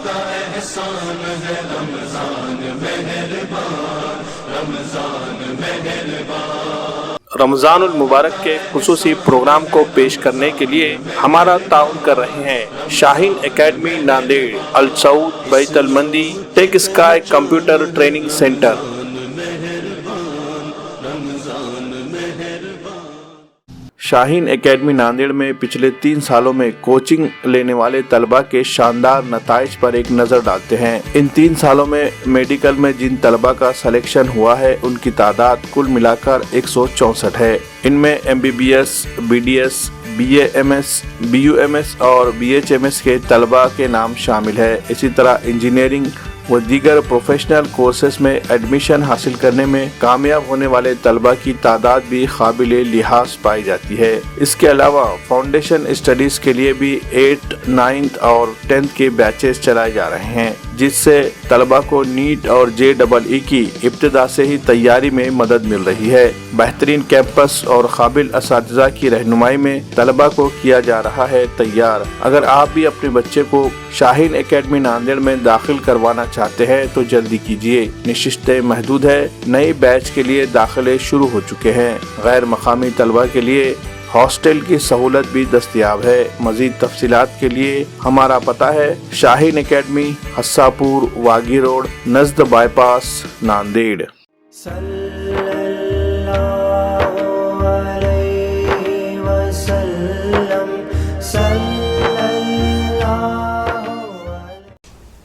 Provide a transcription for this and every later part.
کا احسان ہے رمضان مہربان، رمضان مہربان۔ رمضان المبارک کے خصوصی پروگرام کو پیش کرنے کے لیے ہمارا تعاون کر رہے ہیں شاہین اکیڈمی ناندیڑ، السعود، بیت المندی، ٹیک اسکائی کمپیوٹر ٹریننگ سینٹر۔ شاہین اکیڈمی ناندیڑ میں پچھلے 3 سالوں میں کوچنگ لینے والے طلباء کے شاندار نتائج پر ایک نظر ڈالتے ہیں۔ ان 3 سالوں میں میڈیکل میں جن طلباء کا سلیکشن ہوا ہے ان کی تعداد کل ملا کر 164 ہے۔ ان میں MBBS، BDS، BA MS، BUMS اور BHMS کے طلباء کے نام شامل ہے۔ اسی طرح انجینئرنگ و دیگر پروفیشنل کورسز میں ایڈمیشن حاصل کرنے میں کامیاب ہونے والے طلباء کی تعداد بھی قابل لحاظ پائی جاتی ہے۔ اس کے علاوہ فاؤنڈیشن اسٹڈیز کے لیے بھی 8th، 9th اور 10th کے بیچز چلائے جا رہے ہیں، جس سے طلباء کو نیٹ اور JEE کی ابتدا سے ہی تیاری میں مدد مل رہی ہے۔ بہترین کیمپس اور قابل اساتذہ کی رہنمائی میں طلباء کو کیا جا رہا ہے تیار۔ اگر آپ بھی اپنے بچے کو شاہین اکیڈمی ناندیڑ میں داخل کروانا چاہتے ہیں تو جلدی کیجیے، نشستیں محدود ہے، نئے بیچ کے لیے داخلے شروع ہو چکے ہیں۔ غیر مقامی طلباء کے لیے ہاسٹل کی سہولت بھی دستیاب ہے۔ مزید تفصیلات کے لیے ہمارا پتہ ہے شاہین اکیڈمی، حساپور، واگی روڈ، نزد بائی پاس، ناندیڑ۔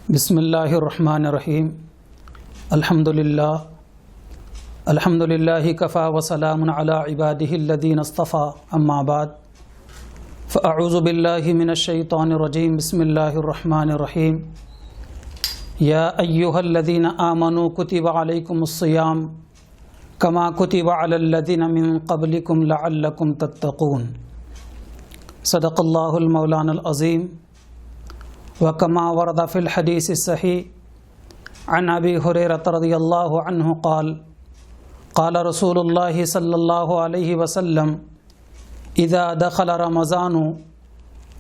بسم اللہ الرحمن الرحیم، الحمدللہ کفا وسلام علی عبادہ الذین اصطفیٰ، اما بعد فاعوذ باللہ من الشیطان الرجیم، بسم اللہ الرحمن الرحیم۔ یا ایہا الذین آمنوا کتب علیکم الصیام کما کتب علی الذین من قبلکم لعلکم تتقون۔ صدق اللہ المولانا العظیم۔ وکما ورد فی الحدیث الصحیح عن ابی ہریرہ رضی اللہ عنہ قال قال رسول اللہ صلی اللہ علیہ وسلم اذا دخل رمضان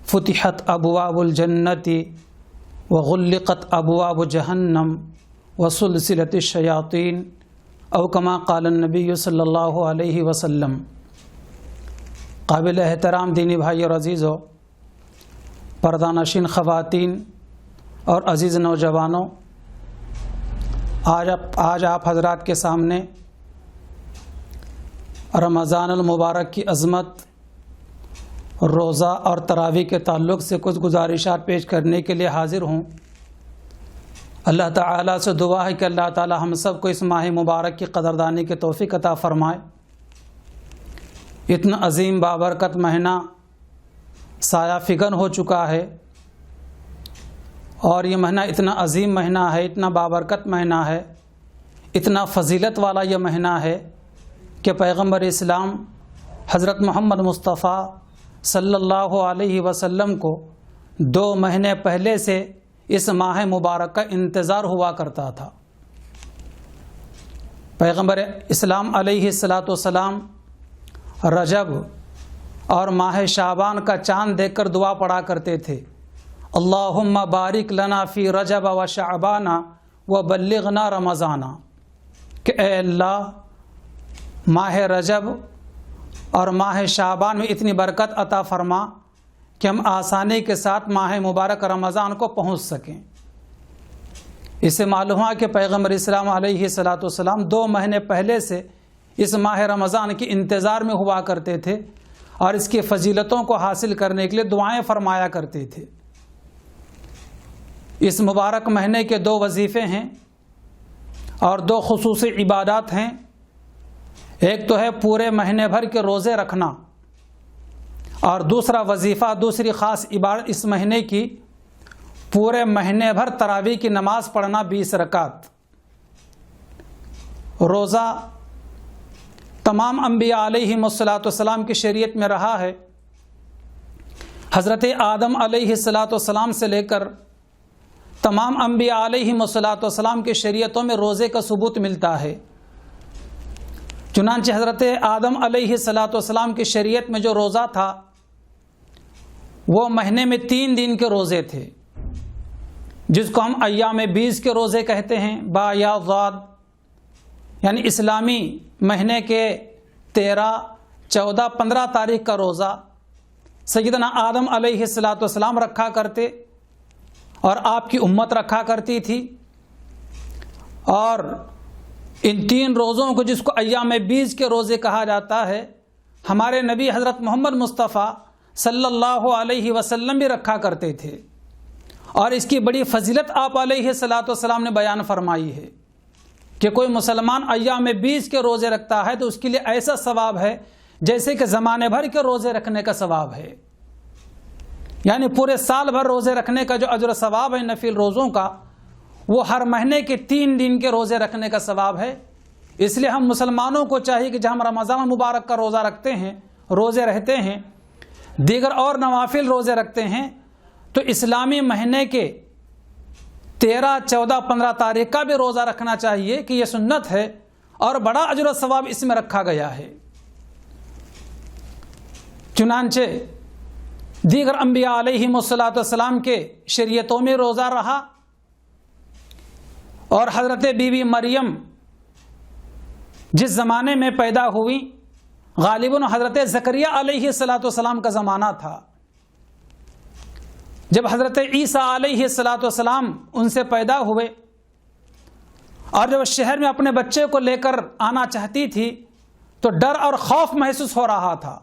فتحت ابواب الجنة وغلقت ابواب جہنم وسلسلت الشیاطین او کما قال النبی صلی اللہ علیہ وسلم۔ قابل احترام دینی بھائی اور عزیزو، پردہ نشین خواتین اور عزیز نوجوانوں، آج آپ حضرات کے سامنے رمضان المبارک کی عظمت، روزہ اور تراویح کے تعلق سے کچھ گزارشات پیش کرنے کے لیے حاضر ہوں۔ اللہ تعالیٰ سے دعا ہے کہ اللہ تعالیٰ ہم سب کو اس ماہ مبارک کی قدردانی کی توفیق عطا فرمائے۔ اتنا عظیم بابرکت مہینہ سایہ فگن ہو چکا ہے، اور یہ مہینہ اتنا عظیم مہینہ ہے، اتنا بابرکت مہینہ ہے، اتنا فضیلت والا یہ مہینہ ہے کہ پیغمبر اسلام حضرت محمد مصطفیٰ صلی اللہ علیہ وسلم کو 2 مہینے پہلے سے اس ماہ مبارک کا انتظار ہوا کرتا تھا۔ پیغمبر اسلام علیہ السلام رجب اور ماہ شعبان کا چاند دیکھ کر دعا پڑھا کرتے تھے، اللہم بارک لنا فی رجب و شعبان و بلغنا رمضان، کہ اے اللہ ماہ رجب اور ماہ شعبان میں اتنی برکت عطا فرما کہ ہم آسانی کے ساتھ ماہ مبارک رمضان کو پہنچ سکیں۔ اس سے معلوم ہے کہ پیغمبر اسلام علیہ السلام 2 مہینے پہلے سے اس ماہ رمضان کے انتظار میں ہوا کرتے تھے اور اس کی فضیلتوں کو حاصل کرنے کے لیے دعائیں فرمایا کرتے تھے۔ اس مبارک مہینے کے 2 وظیفے ہیں اور 2 خصوصی عبادات ہیں۔ ایک تو ہے پورے مہینے بھر کے روزے رکھنا، اور دوسرا وظیفہ، دوسری خاص عبادت اس مہینے کی، پورے مہینے بھر تراویح کی نماز پڑھنا 20 رکعت۔ روزہ تمام انبیاء علیہم السلام کی شریعت میں رہا ہے۔ حضرت آدم علیہ السلام سے لے کر تمام انبیاء علیہم السلام کی شریعتوں میں روزے کا ثبوت ملتا ہے۔ چنانچہ حضرت آدم علیہ السلام کی شریعت میں جو روزہ تھا وہ مہینے میں 3 دن کے روزے تھے۔ جس کو ہم ایام 20 کے روزے کہتے ہیں، با یا ضاد، یعنی اسلامی مہینے کے 13، 14، 15 تاریخ کا روزہ سیدنا آدم علیہ السلام رکھا کرتے اور آپ کی امت رکھا کرتی تھی۔ اور ان 3 روزوں کو جس کو ایام 20 کے روزے کہا جاتا ہے، ہمارے نبی حضرت محمد مصطفیٰ صلی اللہ علیہ وسلم بھی رکھا کرتے تھے، اور اس کی بڑی فضیلت آپ علیہ السلام نے بیان فرمائی ہے کہ کوئی مسلمان ایام 20 کے روزے رکھتا ہے تو اس کے لیے ایسا ثواب ہے جیسے کہ زمانے بھر کے روزے رکھنے کا ثواب ہے، یعنی پورے سال بھر روزے رکھنے کا جو اجر و ثواب ہے نفل روزوں کا، وہ ہر مہینے کے 3 دن کے روزے رکھنے کا ثواب ہے۔ اس لیے ہم مسلمانوں کو چاہیے کہ جب ہم رمضان مبارک کا روزہ رکھتے ہیں، روزے رہتے ہیں، دیگر اور نوافل روزے رکھتے ہیں، تو اسلامی مہینے کے 13، 14، 15 تاریخ کا بھی روزہ رکھنا چاہیے کہ یہ سنت ہے اور بڑا اجر و ثواب اس میں رکھا گیا ہے۔ چنانچہ دیگر انبیاء علیہم السلام کے شریعتوں میں روزہ رہا، اور حضرت بی بی مریم جس زمانے میں پیدا ہوئی، غالباً حضرت زکریا علیہ السلام کا زمانہ تھا، جب حضرت عیسیٰ علیہ السلام ان سے پیدا ہوئے اور جب شہر میں اپنے بچے کو لے کر آنا چاہتی تھی تو ڈر اور خوف محسوس ہو رہا تھا،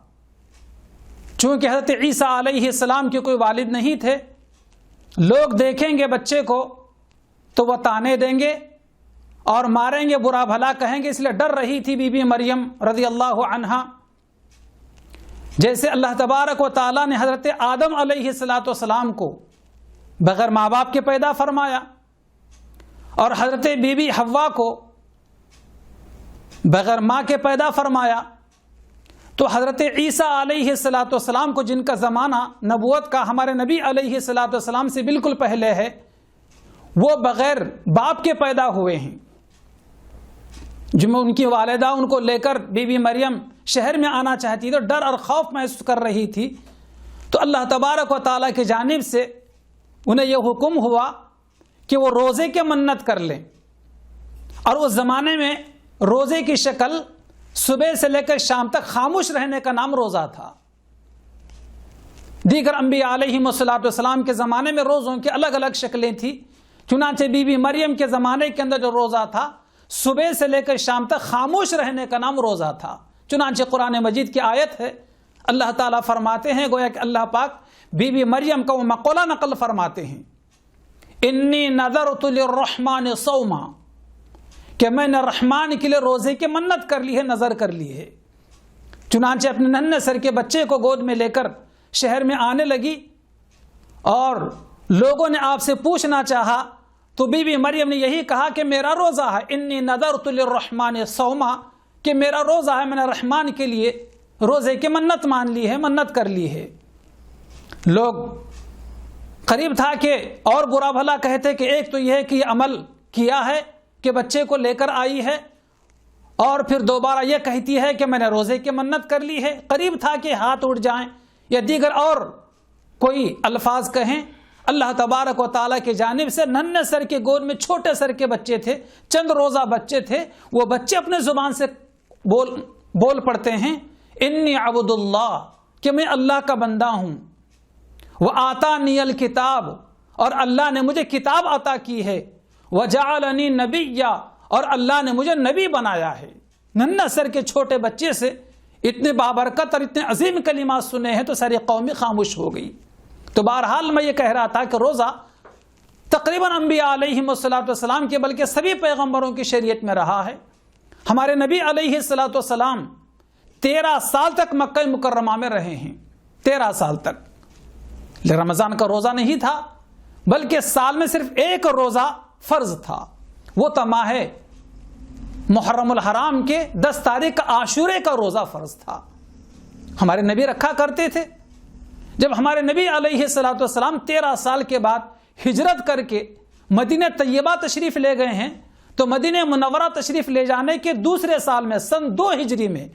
چونکہ حضرت عیسیٰ علیہ السلام کے کوئی والد نہیں تھے، لوگ دیکھیں گے بچے کو تو وہ تانے دیں گے اور ماریں گے، برا بھلا کہیں گے، اس لیے ڈر رہی تھی بی بی مریم رضی اللہ عنہا۔ جیسے اللہ تبارک و تعالیٰ نے حضرت آدم علیہ السلام کو بغیر ماں باپ کے پیدا فرمایا اور حضرت بی بی حوا کو بغیر ماں کے پیدا فرمایا، تو حضرت عیسیٰ علیہ السلام کو جن کا زمانہ نبوت کا ہمارے نبی علیہ السلام سے بالکل پہلے ہے، وہ بغیر باپ کے پیدا ہوئے ہیں۔ جب ان کی والدہ ان کو لے کر بی بی مریم شہر میں آنا چاہتی تو ڈر اور خوف محسوس کر رہی تھی، تو اللہ تبارک و تعالیٰ کی جانب سے انہیں یہ حکم ہوا کہ وہ روزے کے منت کر لیں، اور اس زمانے میں روزے کی شکل صبح سے لے کر شام تک خاموش رہنے کا نام روزہ تھا۔ دیگر انبیاء علیہم السلام کے زمانے میں روزوں کی الگ الگ شکلیں تھیں، چنانچہ بی بی مریم کے زمانے کے اندر جو روزہ تھا صبح سے لے کر شام تک خاموش رہنے کا نام روزہ تھا۔ چنانچہ قرآن مجید کی آیت ہے، اللہ تعالیٰ فرماتے ہیں، گویا کہ اللہ پاک بی بی مریم کا وہ مقولہ نقل فرماتے ہیں، انی نذرت للرحمن صوما، کہ میں نے رحمان کے لیے روزے کی منت کر لی ہے، نظر کر لی ہے۔ چنانچہ اپنے ننھے سر کے بچے کو گود میں لے کر شہر میں آنے لگی اور لوگوں نے آپ سے پوچھنا چاہا تو بی بی مریم نے یہی کہا کہ میرا روزہ ہے، انی نذرت للرحمن صوما، کہ میرا روزہ ہے، میں نے رحمان کے لیے روزے کی منت مان لی ہے، منت کر لی ہے۔ لوگ قریب تھا کہ اور برا بھلا کہتے کہ ایک تو یہ ہے کہ یہ عمل کیا ہے کہ بچے کو لے کر آئی ہے، اور پھر دوبارہ یہ کہتی ہے کہ میں نے روزے کی منت کر لی ہے۔ قریب تھا کہ ہاتھ اٹھ جائیں یا دیگر اور کوئی الفاظ کہیں۔ اللہ تبارک و تعالیٰ کی جانب سے ننھے سر کے گود میں چھوٹے سر کے بچے تھے، چند روزہ بچے تھے، وہ بچے اپنے زبان سے بول پڑتے ہیں، انی عبد اللہ، کہ میں اللہ کا بندہ ہوں، وآتانی الکتاب، اور اللہ نے مجھے کتاب عطا کی ہے، وجعلنی نبیا، اور اللہ نے مجھے نبی بنایا ہے۔ ننھے سر کے چھوٹے بچے سے اتنے بابرکت اور اتنے عظیم کلمات سنے ہیں تو ساری قوم خاموش ہو گئی۔ تو بہرحال میں یہ کہہ رہا تھا کہ روزہ تقریباً انبیاء علیہم السلام کے بلکہ سبھی پیغمبروں کی شریعت میں رہا ہے۔ ہمارے نبی علیہ السلام 13 سال تک مکہ مکرمہ میں رہے ہیں، 13 سال تک۔ رمضان کا روزہ نہیں تھا بلکہ سال میں صرف ایک روزہ فرض تھا، وہ تھا ماہ محرم الحرام کے 10 تاریخ کا عاشورے کا روزہ فرض تھا، ہمارے نبی رکھا کرتے تھے۔ جب ہمارے نبی علیہ السلام 13 سال کے بعد ہجرت کر کے مدینہ طیبہ تشریف لے گئے ہیں تو مدینہ منورہ تشریف لے جانے کے دوسرے سال میں سن 2 ہجری میں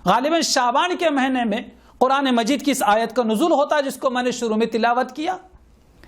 غالباً شعبان کے مہینے میں قرآن مجید کی اس آیت کا نزول ہوتا ہے جس کو میں نے شروع میں تلاوت کیا،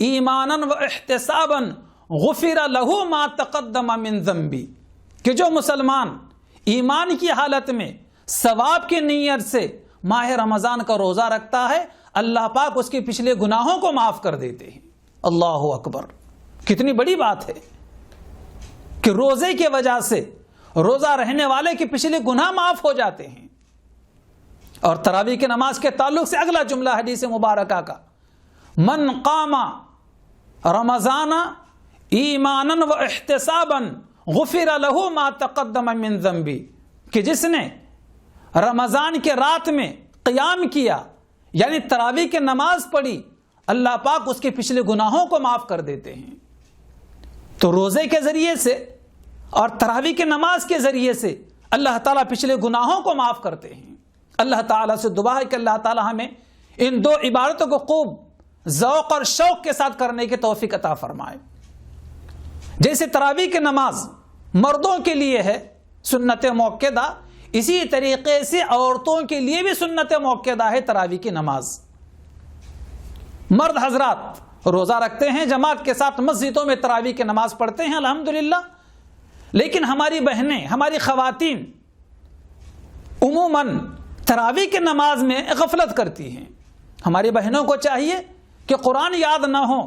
ایمانا و احتسابا غفر لہ ما تقدم من ذنبی، کہ جو مسلمان ایمان کی حالت میں ثواب کی نیت سے ماہ رمضان کا روزہ رکھتا ہے، اللہ پاک اس کے پچھلے گناہوں کو معاف کر دیتے ہیں۔ اللہ اکبر، کتنی بڑی بات ہے کہ روزے کی وجہ سے روزہ رہنے والے کے پچھلے گناہ معاف ہو جاتے ہیں۔ اور تراویح کی نماز کے تعلق سے اگلا جملہ حدیث مبارکہ کا، من قام رمضان ایمانا و احتسابا غفر لہ ما تقدم من ذنبی، کہ جس نے رمضان کے رات میں قیام کیا یعنی تراویح کی نماز پڑھی، اللہ پاک اس کے پچھلے گناہوں کو معاف کر دیتے ہیں۔ تو روزے کے ذریعے سے اور تراویح کی نماز کے ذریعے سے اللہ تعالیٰ پچھلے گناہوں کو معاف کرتے ہیں۔ اللہ تعالیٰ سے دعا ہے کہ اللہ تعالیٰ ہمیں ان دو عبادتوں کو خوب ذوق اور شوق کے ساتھ کرنے کی توفیق عطا فرمائے۔ جیسے تراویح کی نماز مردوں کے لیے ہے سنت موقدہ، اسی طریقے سے عورتوں کے لیے بھی سنت موقدہ ہے تراویح کی نماز۔ مرد حضرات روزہ رکھتے ہیں، جماعت کے ساتھ مسجدوں میں تراویح کی نماز پڑھتے ہیں الحمدللہ، لیکن ہماری بہنیں، ہماری خواتین عموماً تراویح کی نماز میں غفلت کرتی ہیں۔ ہماری بہنوں کو چاہیے کہ قرآن یاد نہ ہو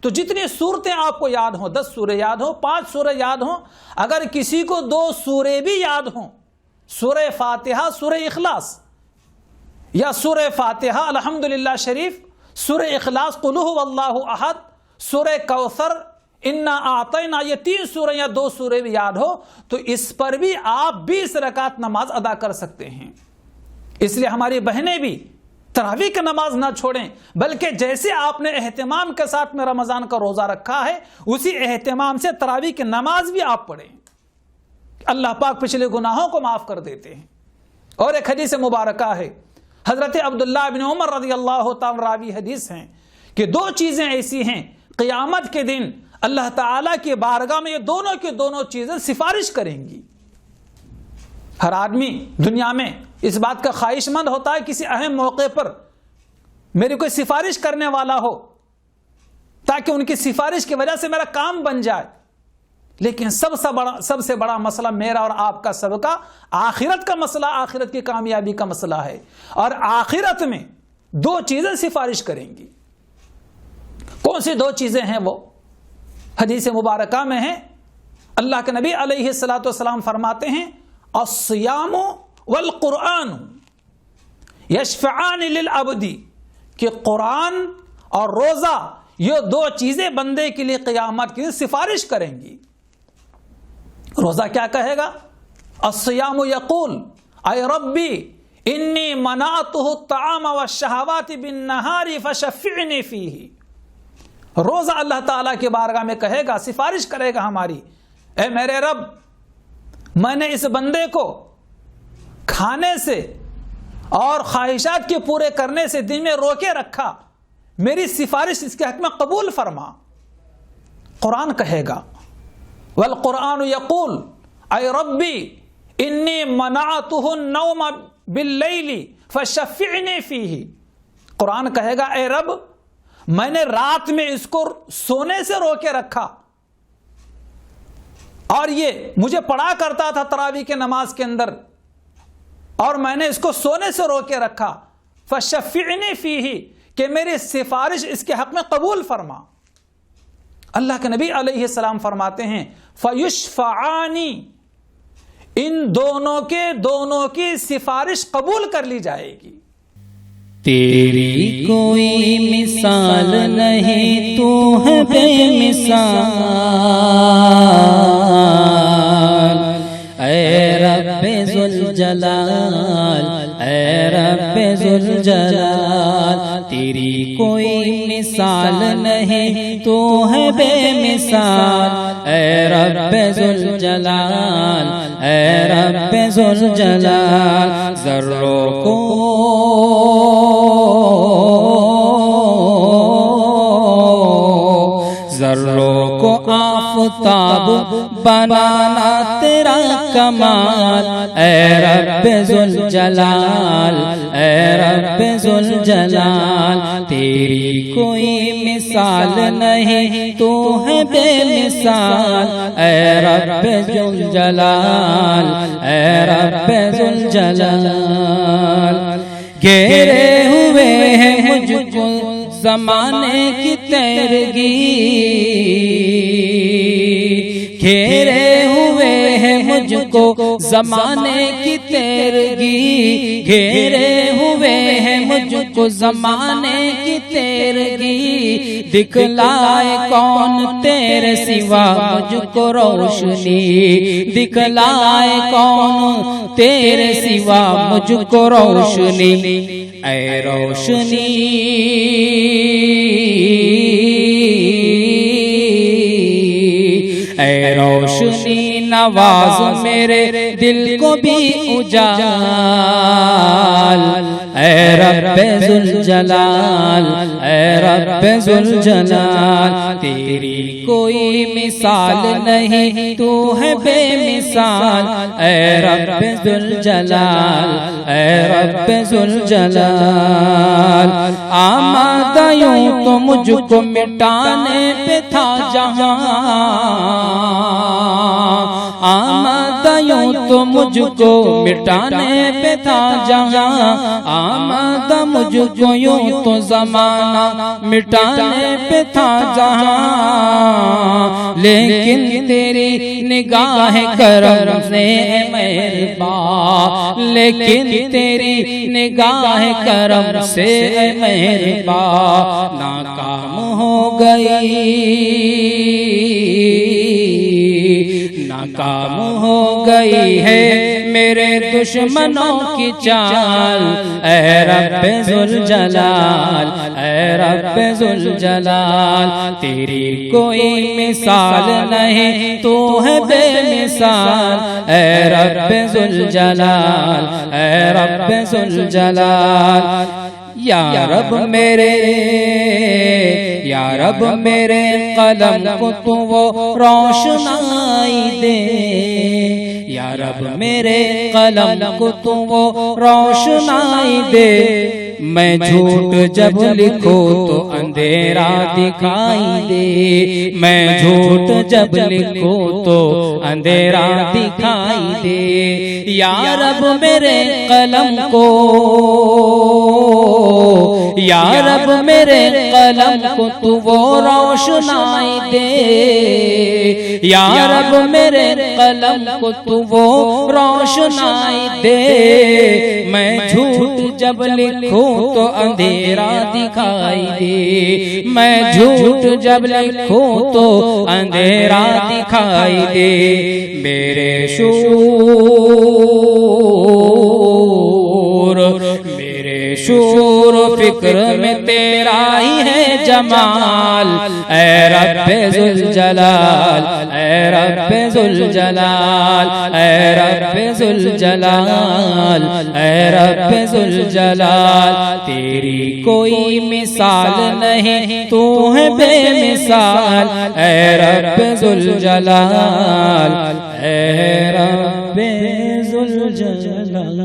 تو جتنی صورتیں آپ کو یاد ہوں، 10 سورے یاد ہوں، 5 سورے یاد ہوں، اگر کسی کو 2 سورے بھی یاد ہوں، سورہ فاتحہ، سورہ اخلاص، یا سورہ فاتحہ الحمدللہ شریف، سورہ اخلاص قل ھو اللہ احد، سورہ کوثر، انا اعطینا، یہ 3 سورے یا 2 سورے بھی یاد ہو تو اس پر بھی آپ 20 رکعت نماز ادا کر سکتے ہیں۔ اس لیے ہماری بہنیں بھی تراویح کی نماز نہ چھوڑیں، بلکہ جیسے آپ نے اہتمام کے ساتھ میں رمضان کا روزہ رکھا ہے اسی اہتمام سے تراویح کی نماز بھی آپ پڑھیں۔ اللہ پاک پچھلے گناہوں کو معاف کر دیتے ہیں۔ اور ایک حدیث مبارکہ ہے، حضرت عبداللہ بن عمر رضی اللہ تعالی راوی حدیث ہیں کہ 2 چیزیں ایسی ہیں قیامت کے دن اللہ تعالیٰ کی بارگاہ میں یہ دونوں کی دونوں چیزیں سفارش کریں گی۔ ہر آدمی دنیا میں اس بات کا خواہش مند ہوتا ہے کسی اہم موقع پر میری کوئی سفارش کرنے والا ہو تاکہ ان کی سفارش کی وجہ سے میرا کام بن جائے، لیکن سب سے بڑا مسئلہ میرا اور آپ کا سب کا آخرت کا مسئلہ، آخرت کی کامیابی کا مسئلہ ہے، اور آخرت میں 2 چیزیں سفارش کریں گی۔ کون سی 2 چیزیں ہیں وہ؟ حدیث مبارکہ میں ہیں، اللہ کے نبی علیہ الصلوۃ والسلام فرماتے ہیں الصیام والقرآن یشفعان للعبد، کہ قرآن اور روزہ یہ 2 چیزیں بندے کے لیے قیامت کی سفارش کریں گی۔ روزہ کیا کہے گا؟ الصیام یقول اے ربی انی منعتہ الطعام والشہوات بالنہار فشفعنی فیہ۔ روزہ اللہ تعالیٰ کی بارگاہ میں کہے گا، سفارش کرے گا ہماری، اے میرے رب میں نے اس بندے کو کھانے سے اور خواہشات کے پورے کرنے سے دن میں روکے رکھا، میری سفارش اس کے حق میں قبول فرما۔ قرآن کہے گا والقرآن یقول اے ربی انی منعتہ النوم باللیل فشفعنی فیہ۔ قرآن کہے گا اے رب میں نے رات میں اس کو سونے سے روکے رکھا اور یہ مجھے پڑھا کرتا تھا تراویح کی نماز کے اندر اور میں نے اس کو سونے سے روکے رکھا، فشفعنی فیہ، کہ میری سفارش اس کے حق میں قبول فرما۔ اللہ کے نبی علیہ السلام فرماتے ہیں فیشفعانی، ان دونوں کی سفارش قبول کر لی جائے گی۔ تیری کوئی مثال نہیں، تو ہے بے مثال، اے رب ذوالجلال، اے رب ذوالجلال، تیری کوئی مثال نہیں، تو ہے بے مثال، اے رب ذوالجلال، اے رب ذوالجلال، ذروں کو ذروں کو آفتاب بنانا تیرا کمال، اے رب ذوالجلال، اے رب ذوالجلال، تیری کوئی مثال نہیں، تو ہے بے مثال، اے رب ذوالجلال، اے رب ذوالجلال۔ گھیرے ہوئے ہیں مجھ کو زمانے کی تیرگی، گھیرے ہوئے ہیں مجھ کو زمانے کی تیرگی، گھیرے ہوئے ہیں مجھ کو زمانے کی تیرگی، دکھلائے کون تیرے سوا مجھ کو روشنی، دکھلائے کون تیرے سوا مجھ کو روشنی، اے روشنی اے روشنی نواز میرے دل کو بھی اجال، اے رب ذوالجلال، اے رب ذوالجلال، تیری کوئی مثال نہیں، تو ہے بے مثال، اے رب ذوالجلال، اے رب ذوالجلال۔ آمادہ یوں تو مجھ کو مٹانے پہ تھا جہاں، آمادہ یوں تو مجھ کو مٹانے پہ تھا جہاں، آمادہ مجھ کو یوں تو زمانہ مٹانے پہ تھا جہاں، لیکن تیری نگاہ کرم سے مہربان، لیکن تیری نگاہ کرم سے مہربان، ناکام ہو گئی، ناکام ہو گئی ہے میرے دشمنوں کی چال، اے رب ذوالجلال، اے رب ذوالجلال، تیری کوئی مثال نہیں، تو ہے بے مثال، اے رب ذوالجلال، اے رب ذوالجلال۔ یا رب میرے، یا رب میرے قلم کو تو وہ روشنائی دے، یا رب میرے قلم کو تو وہ روشنائی دے، میں جھوٹ جب لکھوں تو اندھیرا دکھائی دے، میں جھوٹ جب لکھوں تو اندھیرا دکھائی دے، یا رب میرے قلم کو، یا رب میرے قلم کو تو وہ روشنائی دے، یا رب میرے قلم کو تو وہ روشنائی دے، میں جھوٹ جب لکھوں تو اندھیرا دکھائی دے، میں جھوٹ جب لکھوں تو اندھیرا دکھائی دے، میرے شعور، میرے شعور فکر میں تیرا ہی ہے جمال، اے رب ذوالجلال، اے رب ذوالجلال، اے رب ذوالجلال، اے رب ذوالجلال، تیری کوئی مثال نہیں، تو ہے بے مثال، اے رب ذوالجلال، اے رب ذوالجلال۔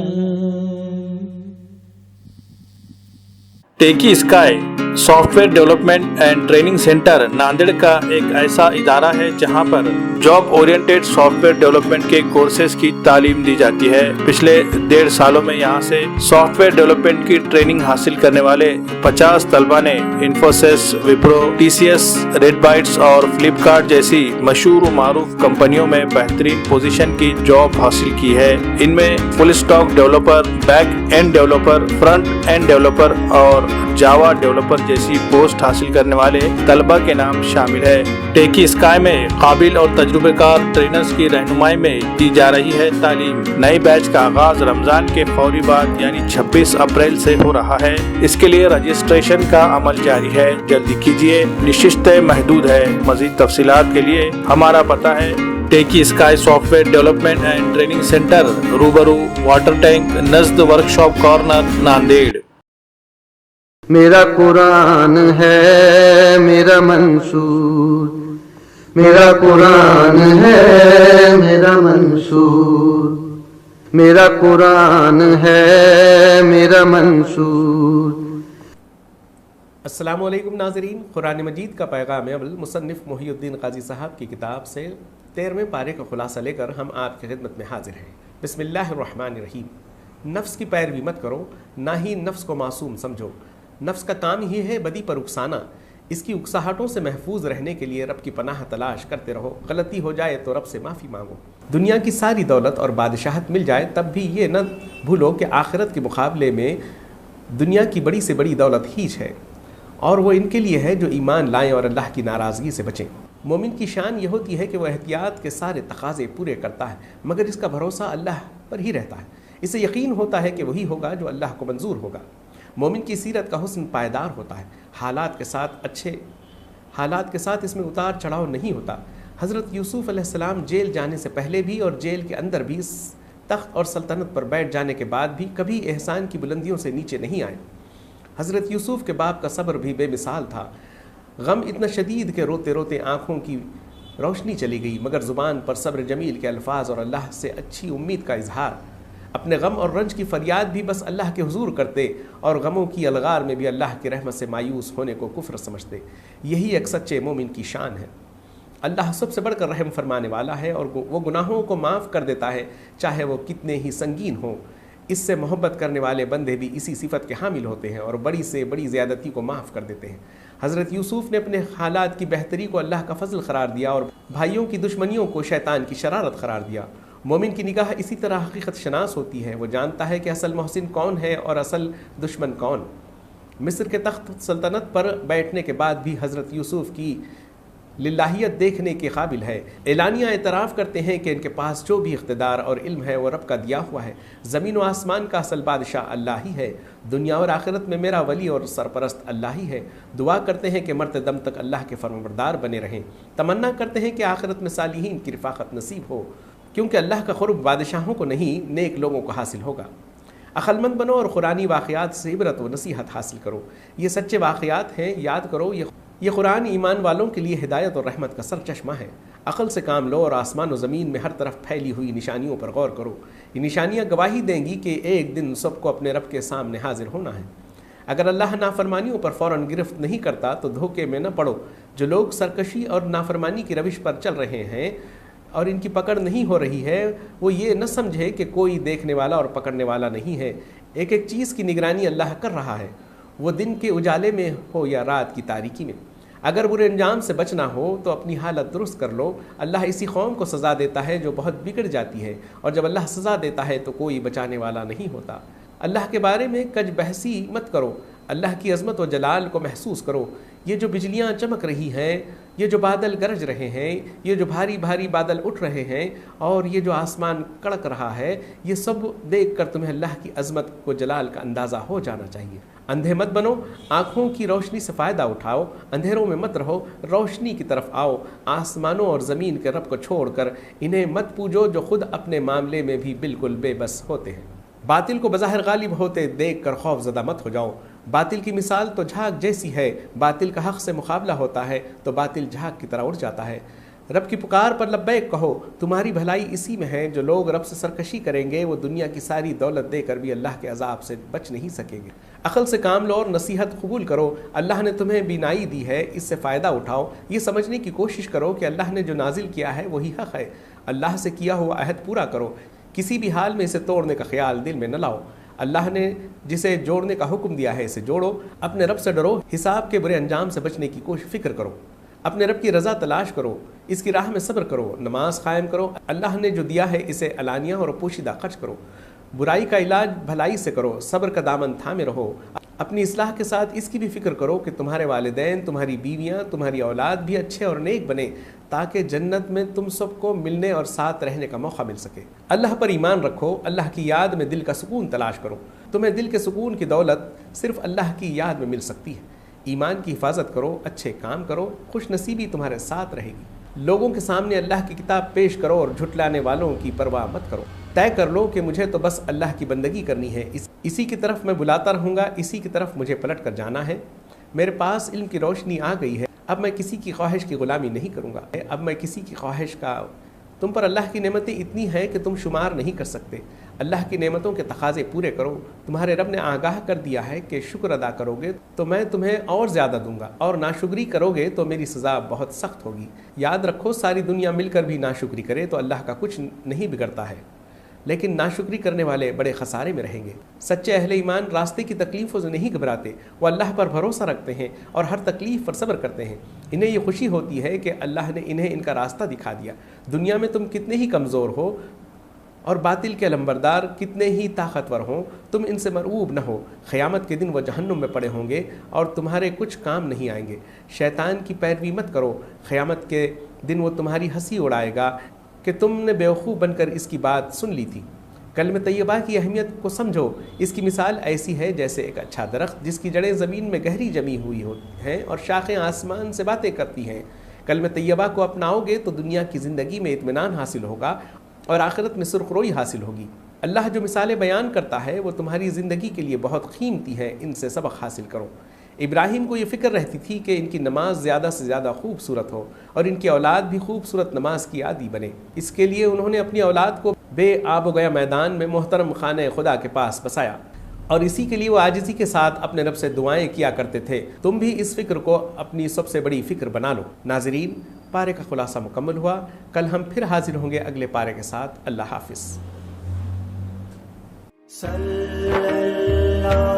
Techy Sky software development and training centre Nanded کا ایک ایسا ادارہ ہے جہاں پر job oriented software development کے کورسز کی تعلیم دی جاتی ہے۔ پچھلے 1.5 سالوں میں یہاں سے سافٹ ویئر ڈیولپمنٹ کی ٹریننگ حاصل کرنے والے 50 طلبہ نے Infosys, Wipro, T C S, Red Bytes اور فلپ کارٹ جیسی مشہور و معروف کمپنیوں میں بہترین پوزیشن کی جاب حاصل کی ہے۔ ان میں full stack developer, back end developer, front end developer اور جاوا ڈیولپر جیسی پوسٹ حاصل کرنے والے طلبہ کے نام شامل ہے۔ ٹیکی اسکائی میں قابل اور تجربہ کار ٹرینرز کی رہنمائی میں دی جا رہی ہے تعلیم۔ نئے بیچ کا آغاز رمضان کے فوری بعد یعنی 26 اپریل سے ہو رہا ہے۔ اس کے لیے رجسٹریشن کا عمل جاری ہے، جلدی کیجیے، نشستیں محدود ہے۔ مزید تفصیلات کے لیے ہمارا پتہ ہے Techy Sky software development and training centre, روبرو واٹر ٹینک نزد ورکشاپ کارنر، ناندیڑ۔ میرا قرآن ہے میرا منصور، میرا قرآن ہے میرا منشور، میرا قرآن ہے میرا منشور۔ السلام علیکم ناظرین، قرآن مجید کا پیغام اول مصنف محی الدین قاضی صاحب کی کتاب سے 13ویں پارے کا خلاصہ لے کر ہم آپ کی خدمت میں حاضر ہیں۔ بسم اللہ الرحمن الرحیم۔ نفس کی پیروی مت کرو، نہ ہی نفس کو معصوم سمجھو۔ نفس کا کام ہی ہے بدی پر اکسانا، اس کی اکساہٹوں سے محفوظ رہنے کے لیے رب کی پناہ تلاش کرتے رہو، غلطی ہو جائے تو رب سے معافی مانگو۔ دنیا کی ساری دولت اور بادشاہت مل جائے تب بھی یہ نہ بھولو کہ آخرت کے مقابلے میں دنیا کی بڑی سے بڑی دولت ہیچ ہے، اور وہ ان کے لیے ہے جو ایمان لائیں اور اللہ کی ناراضگی سے بچیں۔ مومن کی شان یہ ہوتی ہے کہ وہ احتیاط کے سارے تقاضے پورے کرتا ہے، مگر اس کا بھروسہ اللہ پر ہی رہتا ہے۔ اسے یقین ہوتا ہے کہ وہی ہوگا جو اللہ کو منظور ہوگا۔ مومن کی سیرت کا حسن پائیدار ہوتا ہے، حالات کے ساتھ اس میں اتار چڑھاؤ نہیں ہوتا۔ حضرت یوسف علیہ السلام جیل جانے سے پہلے بھی اور جیل کے اندر بھی تخت اور سلطنت پر بیٹھ جانے کے بعد بھی کبھی احسان کی بلندیوں سے نیچے نہیں آئے۔ حضرت یوسف کے باپ کا صبر بھی بے مثال تھا۔ غم اتنا شدید کہ روتے روتے آنکھوں کی روشنی چلی گئی، مگر زبان پر صبر جمیل کے الفاظ اور اللہ سے اچھی امید کا اظہار۔ اپنے غم اور رنج کی فریاد بھی بس اللہ کے حضور کرتے، اور غموں کی الغار میں بھی اللہ کی رحمت سے مایوس ہونے کو کفر سمجھتے۔ یہی ایک سچے مومن کی شان ہے۔ اللہ سب سے بڑھ کر رحم فرمانے والا ہے، اور وہ گناہوں کو معاف کر دیتا ہے چاہے وہ کتنے ہی سنگین ہوں۔ اس سے محبت کرنے والے بندے بھی اسی صفت کے حامل ہوتے ہیں اور بڑی سے بڑی زیادتی کو معاف کر دیتے ہیں۔ حضرت یوسف نے اپنے حالات کی بہتری کو اللہ کا فضل قرار دیا اور بھائیوں کی دشمنیوں کو شیطان کی شرارت قرار دیا۔ مومن کی نگاہ اسی طرح حقیقت شناس ہوتی ہے، وہ جانتا ہے کہ اصل محسن کون ہے اور اصل دشمن کون۔ مصر کے تخت سلطنت پر بیٹھنے کے بعد بھی حضرت یوسف کی للہیت دیکھنے کے قابل ہے۔ اعلانیہ اعتراف کرتے ہیں کہ ان کے پاس جو بھی اقتدار اور علم ہے وہ رب کا دیا ہوا ہے۔ زمین و آسمان کا اصل بادشاہ اللہ ہی ہے، دنیا اور آخرت میں میرا ولی اور سرپرست اللہ ہی ہے۔ دعا کرتے ہیں کہ مرتے دم تک اللہ کے فرمانبردار بنے رہیں، تمنا کرتے ہیں کہ آخرت میں صالحین کی رفاقت نصیب ہو، کیونکہ اللہ کا قرب بادشاہوں کو نہیں نیک لوگوں کو حاصل ہوگا۔ عقلمند بنو اور قرآنی واقعات سے عبرت و نصیحت حاصل کرو، یہ سچے واقعات ہیں، یاد کرو۔ یہ قرآن ایمان والوں کے لیے ہدایت اور رحمت کا سر چشمہ ہے۔ عقل سے کام لو اور آسمان و زمین میں ہر طرف پھیلی ہوئی نشانیوں پر غور کرو۔ یہ نشانیاں گواہی دیں گی کہ ایک دن سب کو اپنے رب کے سامنے حاضر ہونا ہے۔ اگر اللہ نافرمانیوں پر فوراً گرفت نہیں کرتا تو دھوکے میں نہ پڑو۔ جو لوگ سرکشی اور نافرمانی کی روش پر چل رہے ہیں اور ان کی پکڑ نہیں ہو رہی ہے، وہ یہ نہ سمجھے کہ کوئی دیکھنے والا اور پکڑنے والا نہیں ہے۔ ایک ایک چیز کی نگرانی اللہ کر رہا ہے، وہ دن کے اجالے میں ہو یا رات کی تاریکی میں۔ اگر برے انجام سے بچنا ہو تو اپنی حالت درست کر لو۔ اللہ اسی قوم کو سزا دیتا ہے جو بہت بگڑ جاتی ہے، اور جب اللہ سزا دیتا ہے تو کوئی بچانے والا نہیں ہوتا۔ اللہ کے بارے میں کج بحثی مت کرو، اللہ کی عظمت و جلال کو محسوس کرو۔ یہ جو بجلیاں چمک رہی ہیں، یہ جو بادل گرج رہے ہیں، یہ جو بھاری بھاری بادل اٹھ رہے ہیں، اور یہ جو آسمان کڑک رہا ہے، یہ سب دیکھ کر تمہیں اللہ کی عظمت کو جلال کا اندازہ ہو جانا چاہیے۔ اندھے مت بنو، آنکھوں کی روشنی سے فائدہ اٹھاؤ، اندھیروں میں مت رہو، روشنی کی طرف آؤ۔ آسمانوں اور زمین کے رب کو چھوڑ کر انہیں مت پوجو جو خود اپنے معاملے میں بھی بالکل بے بس ہوتے ہیں۔ باطل کو بظاہر غالب ہوتے دیکھ کر خوف زدہ مت ہو جاؤ۔ باطل کی مثال تو جھاگ جیسی ہے، باطل کا حق سے مقابلہ ہوتا ہے تو باطل جھاگ کی طرح اڑ جاتا ہے۔ رب کی پکار پر لبیک کہو، تمہاری بھلائی اسی میں ہے۔ جو لوگ رب سے سرکشی کریں گے وہ دنیا کی ساری دولت دے کر بھی اللہ کے عذاب سے بچ نہیں سکیں گے۔ عقل سے کام لو اور نصیحت قبول کرو۔ اللہ نے تمہیں بینائی دی ہے، اس سے فائدہ اٹھاؤ۔ یہ سمجھنے کی کوشش کرو کہ اللہ نے جو نازل کیا ہے وہی حق ہے۔ اللہ سے کیا ہوا عہد پورا کرو، کسی بھی حال میں اسے توڑنے کا خیال دل میں نہ لاؤ۔ اللہ نے جسے جوڑنے کا حکم دیا ہے اسے جوڑو۔ اپنے رب سے ڈرو، حساب کے برے انجام سے بچنے کی فکر کرو۔ اپنے رب کی رضا تلاش کرو، اس کی راہ میں صبر کرو، نماز قائم کرو۔ اللہ نے جو دیا ہے اسے علانیہ اور پوشیدہ خرچ کرو۔ برائی کا علاج بھلائی سے کرو، صبر کا دامن تھامے رہو۔ اپنی اصلاح کے ساتھ اس کی بھی فکر کرو کہ تمہارے والدین، تمہاری بیویاں، تمہاری اولاد بھی اچھے اور نیک بنے، تاکہ جنت میں تم سب کو ملنے اور ساتھ رہنے کا موقع مل سکے۔ اللہ پر ایمان رکھو، اللہ کی یاد میں دل کا سکون تلاش کرو۔ تمہیں دل کے سکون کی دولت صرف اللہ کی یاد میں مل سکتی ہے۔ ایمان کی حفاظت کرو، اچھے کام کرو، خوش نصیبی تمہارے ساتھ رہے گی۔ لوگوں کے سامنے اللہ کی کتاب پیش کرو اور جھٹلانے والوں کی پرواہ مت کرو۔ طے کر لو کہ مجھے تو بس اللہ کی بندگی کرنی ہے، اسی کی طرف میں بلاتا رہوں گا، اسی کی طرف مجھے پلٹ کر جانا ہے۔ میرے پاس علم کی روشنی آ گئی ہے، اب میں کسی کی خواہش کی غلامی نہیں کروں گا، اب میں کسی کی خواہش کا، تم پر اللہ کی نعمتیں اتنی ہیں کہ تم شمار نہیں کر سکتے۔ اللہ کی نعمتوں کے تقاضے پورے کرو، تمہارے رب نے آگاہ کر دیا ہے کہ شکر ادا کرو گے تو میں تمہیں اور زیادہ دوں گا، اور ناشکری کرو گے تو میری سزا بہت سخت ہوگی۔ یاد رکھو ساری دنیا مل کر بھی ناشکری کرے تو اللہ کا کچھ نہیں بگڑتا ہے، لیکن ناشکری کرنے والے بڑے خسارے میں رہیں گے۔ سچے اہل ایمان راستے کی تکلیفوں سے نہیں گھبراتے، وہ اللہ پر بھروسہ رکھتے ہیں اور ہر تکلیف پر صبر کرتے ہیں۔ انہیں یہ خوشی ہوتی ہے کہ اللہ نے انہیں ان کا راستہ دکھا دیا۔ دنیا میں تم کتنے ہی کمزور ہو اور باطل کے علمبردار کتنے ہی طاقتور ہوں، تم ان سے مرعوب نہ ہو۔ قیامت کے دن وہ جہنم میں پڑے ہوں گے اور تمہارے کچھ کام نہیں آئیں گے۔ شیطان کی پیروی مت کرو، قیامت کے دن وہ تمہاری ہنسی اڑائے گا کہ تم نے بیوقوف بن کر اس کی بات سن لی تھی۔ کلمہ طیبہ کی اہمیت کو سمجھو، اس کی مثال ایسی ہے جیسے ایک اچھا درخت جس کی جڑیں زمین میں گہری جمی ہوئی ہیں اور شاخیں آسمان سے باتیں کرتی ہیں۔ کلمہ طیبہ کو اپناؤ گے تو دنیا کی زندگی میں اطمینان حاصل ہوگا اور آخرت میں سرخروئی حاصل ہوگی۔ اللہ جو مثالیں بیان کرتا ہے وہ تمہاری زندگی کے لیے بہت قیمتی ہیں، ان سے سبق حاصل کرو۔ ابراہیم کو یہ فکر رہتی تھی کہ ان کی نماز زیادہ سے زیادہ خوبصورت ہو اور ان کی اولاد بھی خوبصورت نماز کی عادی بنے۔ اس کے لیے انہوں نے اپنی اولاد کو بے آب و گیا میدان میں محترم خانہ خدا کے پاس بسایا، اور اسی کے لیے وہ عاجزی کے ساتھ اپنے رب سے دعائیں کیا کرتے تھے۔ تم بھی اس فکر کو اپنی سب سے بڑی فکر بنا لو۔ ناظرین، پارے کا خلاصہ مکمل ہوا، کل ہم پھر حاضر ہوں گے اگلے پارے کے ساتھ۔ اللہ حافظ۔ صلی اللہ